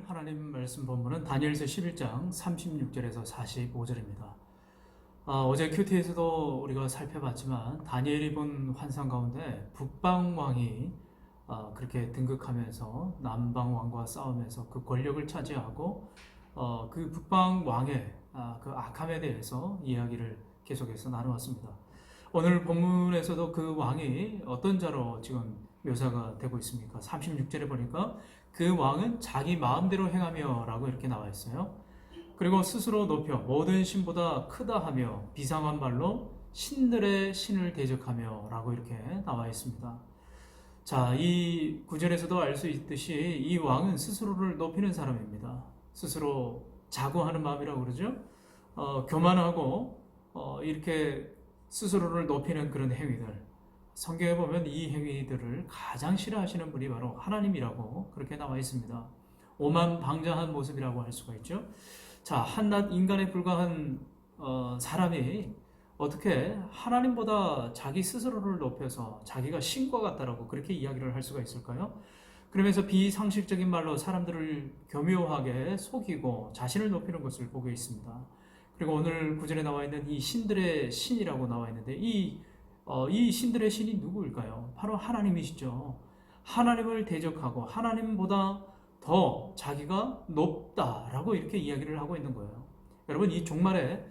오늘 하나님 말씀 본문은 다니엘서 11장 36절에서 45절입니다. 어제 큐티에서도 우리가 살펴봤지만 다니엘이 본 환상 가운데 북방 왕이 그렇게 등극하면서 남방 왕과 싸우면서 그 권력을 차지하고 그 북방 왕의 그 악함에 대해서 이야기를 계속해서 나누었습니다. 오늘 본문에서도 그 왕이 어떤 자로 지금 묘사가 되고 있습니까? 36절에 보니까 그 왕은 자기 마음대로 행하며 라고 이렇게 나와 있어요. 그리고 스스로 높여 모든 신보다 크다 하며 비상한 말로 신들의 신을 대적하며 라고 이렇게 나와 있습니다. 자, 이 구절에서도 알 수 있듯이 이 왕은 스스로를 높이는 사람입니다. 스스로 자고하는 마음이라고 그러죠. 교만하고 이렇게 스스로를 높이는 그런 행위들, 성경에 보면 이 행위들을 가장 싫어하시는 분이 바로 하나님이라고 그렇게 나와 있습니다. 오만방자한 모습이라고 할 수가 있죠. 자, 한낱 인간에 불과한 사람이 어떻게 하나님보다 자기 스스로를 높여서 자기가 신과 같다라고 그렇게 이야기를 할 수가 있을까요? 그러면서 비상식적인 말로 사람들을 교묘하게 속이고 자신을 높이는 것을 보고 있습니다. 그리고 오늘 구절에 나와 있는 이 신들의 신이라고 나와 있는데 이 신들의 신이 누구일까요? 바로 하나님이시죠. 하나님을 대적하고 하나님보다 더 자기가 높다라고 이렇게 이야기를 하고 있는 거예요. 여러분, 이 종말에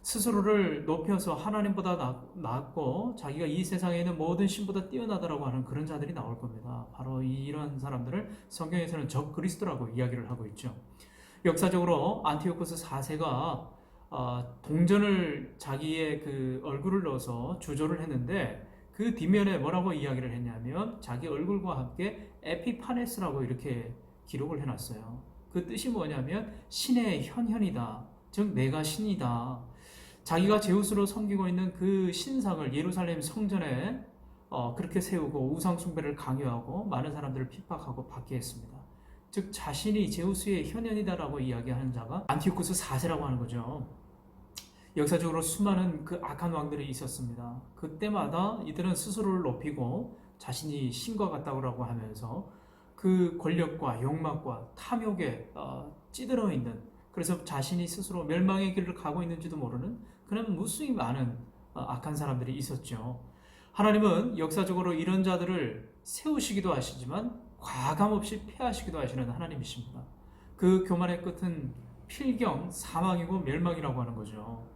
스스로를 높여서 하나님보다 낫고 자기가 이 세상에 있는 모든 신보다 뛰어나다라고 하는 그런 자들이 나올 겁니다. 바로 이런 사람들을 성경에서는 적 그리스도라고 이야기를 하고 있죠. 역사적으로 안티오코스 4세가 동전을 자기의 그 얼굴을 넣어서 주조를 했는데 그 뒷면에 뭐라고 이야기를 했냐면 자기 얼굴과 함께 에피파네스라고 이렇게 기록을 해놨어요. 그 뜻이 뭐냐면 신의 현현이다. 즉 내가 신이다. 자기가 제우스로 섬기고 있는 그 신상을 예루살렘 성전에 그렇게 세우고 우상 숭배를 강요하고 많은 사람들을 핍박하고 받게 했습니다. 즉 자신이 제우스의 현현이다라고 이야기하는 자가 안티오쿠스 4세라고 하는 거죠. 역사적으로 수많은 그 악한 왕들이 있었습니다. 그때마다 이들은 스스로를 높이고 자신이 신과 같다고 하면서 그 권력과 욕망과 탐욕에 찌들어 있는, 그래서 자신이 스스로 멸망의 길을 가고 있는지도 모르는 그런 무수히 많은 악한 사람들이 있었죠. 하나님은 역사적으로 이런 자들을 세우시기도 하시지만 과감없이 패하시기도 하시는 하나님이십니다. 그 교만의 끝은 필경, 사망이고 멸망이라고 하는 거죠.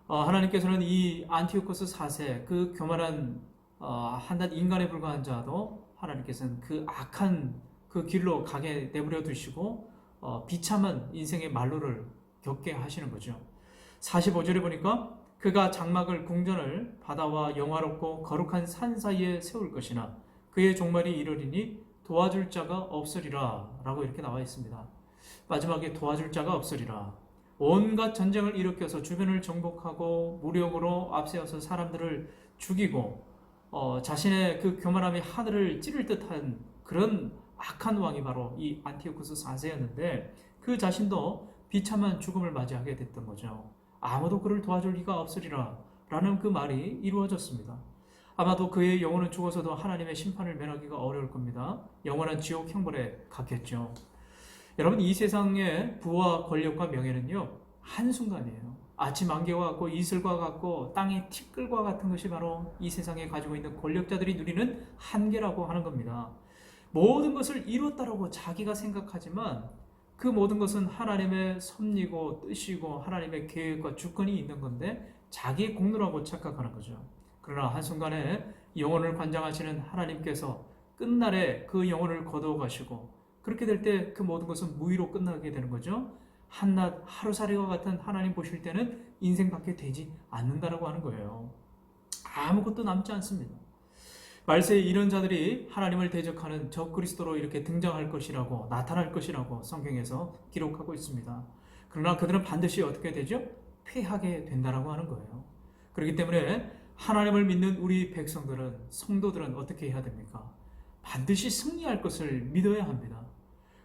하나님께서는 이 안티오코스 4세 그 교만한 한낱 인간에 불과한 자도 하나님께서는 그 악한 그 길로 가게 내버려 두시고 비참한 인생의 말로를 겪게 하시는 거죠. 45절에 보니까 그가 장막을 궁전을 바다와 영화롭고 거룩한 산 사이에 세울 것이나 그의 종말이 이르리니 도와줄 자가 없으리라 라고 이렇게 나와 있습니다. 마지막에 도와줄 자가 없으리라. 온갖 전쟁을 일으켜서 주변을 정복하고 무력으로 앞세워서 사람들을 죽이고 자신의 그 교만함이 하늘을 찌를 듯한 그런 악한 왕이 바로 이 안티오쿠스 4세였는데 그 자신도 비참한 죽음을 맞이하게 됐던 거죠. 아무도 그를 도와줄 리가 없으리라 라는 그 말이 이루어졌습니다. 아마도 그의 영혼은 죽어서도 하나님의 심판을 면하기가 어려울 겁니다. 영원한 지옥 형벌에 갔겠죠. 여러분, 이 세상의 부와 권력과 명예는요 한순간이에요. 아침 안개와 같고 이슬과 같고 땅의 티끌과 같은 것이 바로 이 세상에 가지고 있는 권력자들이 누리는 한계라고 하는 겁니다. 모든 것을 이뤘다라고 자기가 생각하지만 그 모든 것은 하나님의 섭리고 뜻이고 하나님의 계획과 주권이 있는 건데 자기의 공로라고 착각하는 거죠. 그러나 한순간에 영혼을 관장하시는 하나님께서 끝날에 그 영혼을 거두어 가시고 그렇게 될 때 그 모든 것은 무의로 끝나게 되는 거죠. 한낱 하루살이와 같은 하나님 보실 때는 인생밖에 되지 않는다라고 하는 거예요. 아무것도 남지 않습니다. 말세에 이런 자들이 하나님을 대적하는 적 그리스도로 이렇게 등장할 것이라고, 나타날 것이라고 성경에서 기록하고 있습니다. 그러나 그들은 반드시 어떻게 되죠? 패하게 된다라고 하는 거예요. 그렇기 때문에 하나님을 믿는 우리 백성들은, 성도들은 어떻게 해야 됩니까? 반드시 승리할 것을 믿어야 합니다.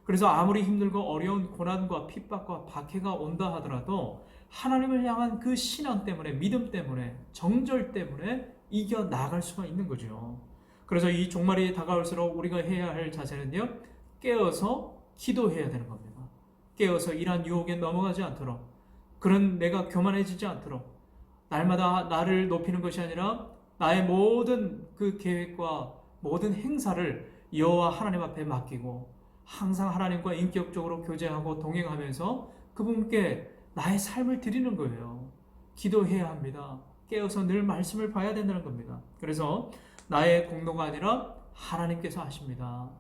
그래서 아무리 힘들고 어려운 고난과 핍박과 박해가 온다 하더라도 하나님을 향한 그 신앙 때문에, 믿음 때문에, 정절 때문에 이겨 나갈 수가 있는 거죠. 그래서 이 종말이 다가올수록 우리가 해야 할 자세는요, 깨어서 기도해야 되는 겁니다. 깨어서 이러한 유혹에 넘어가지 않도록, 그런 내가 교만해지지 않도록 날마다 나를 높이는 것이 아니라 나의 모든 그 계획과 모든 행사를 여호와 하나님 앞에 맡기고 항상 하나님과 인격적으로 교제하고 동행하면서 그분께 나의 삶을 드리는 거예요. 기도해야 합니다. 깨어서 늘 말씀을 봐야 된다는 겁니다. 그래서 나의 공로가 아니라 하나님께서 하십니다.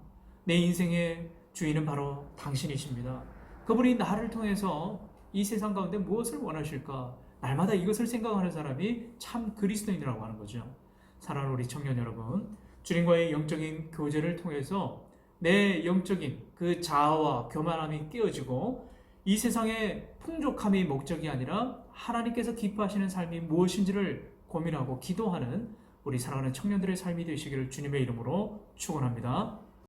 내 인생의 주인은 바로 당신이십니다. 그분이 나를 통해서 이 세상 가운데 무엇을 원하실까? 날마다 이것을 생각하는 사람이 참 그리스도인이라고 하는 거죠. 사랑하는 우리 청년 여러분, 주님과의 영적인 교제를 통해서 내 영적인 그 자아와 교만함이 깨어지고 이 세상의 풍족함이 목적이 아니라 하나님께서 기뻐하시는 삶이 무엇인지를 고민하고 기도하는 우리 사랑하는 청년들의 삶이 되시기를 주님의 이름으로 축원합니다.